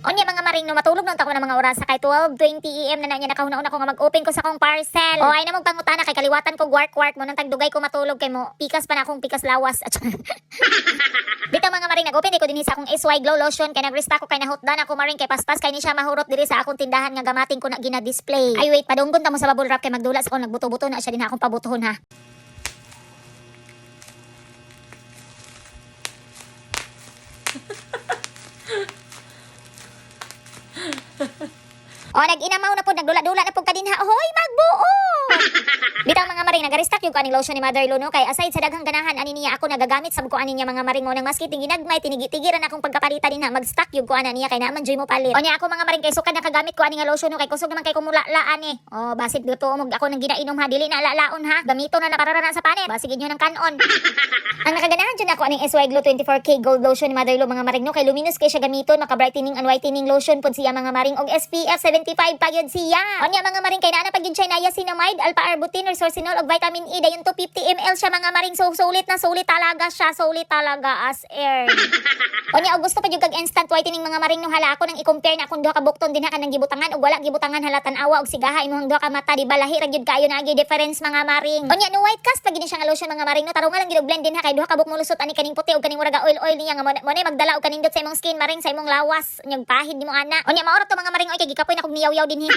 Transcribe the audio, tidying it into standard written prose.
Onya mga maring no matulog nun ako ng mga oras sa kay 12:20 AM na niya nakahuna-una ko nga mag-open ko sa akong parcel. O ay namog pangutana kay kaliwatan ko work mo nang tagdugay ko matulog kay mo. Pikas pa na akong pikas lawas. Bitaw mga maring nag-open ko dinhi sa akong SY Glow lotion kay nag-restock ko kay nahutdan ako maring kay paspas kay ni siya mahurot diri sa akong tindahan nga gamatin ko na gina-display. Ay wait, padunggon ta mo sa bubble wrap kay magdula sa akong nagbuto-buto na siya din akong pabutohon ha. O nag-inamaw na po, nagdula-dula na po kadinha. Hoy, magbuo! Bitaw mga maring, nag-restock yung kaning lotion ni Mother Luno kay aside sa daghang ganahan ani niya ako nagagamit sab ko ani niya mga maring mo nang maski ginagmay tinigi-tigiran akong pagkapalita din ha mag-stock yung ko ana niya kay naman joy mo palit. O niya ako mga maring kay sukad nakagamit ko ani nga lotion no kay kusog naman kay kumula-laan eh. O basit dito mo ako nang ginainom ha dili na lalaon ha. Gamito na nakarara sa panit. Basigid nyo ng kanon. Ang nakaganahan dyan ako aning SY Glow 24K Gold Lotion ni Mother Lu mga maring no kay luminous kay siya gamiton maka-brightening and whitening lotion pud siya mga maring og SPF 75 pa yun siya. O niya mga maring kay naa pag yun siya niacinamide, alpha-arbutin, resorcinol og vitamin E dayon 250 ml siya mga maring so sulit na sulit talaga siya sulit talaga as air. O niya og gusto pa jud kag instant whitening mga maring no hala ako nang i-compare na akong duha ka bukton dinha kanang gibutangan og wala gibutangan halatan awa og sigaha imuhang duha ka mata di balahi ra gyud kaayo na agi difference mga maring. O niya no white cast pag gini siya nga lotion mga maring no tarunga lang gid og blend din ha kay duha ka buk mo lusot ani kaning puti og kaning murag oil niya nga mo na magdala og kaning dot sa imong skin maring sa imong lawas nyag pahid nimo ana. O niya maorat to mga maring oy kay gikapoy na kog niyaw-yaw dinhi.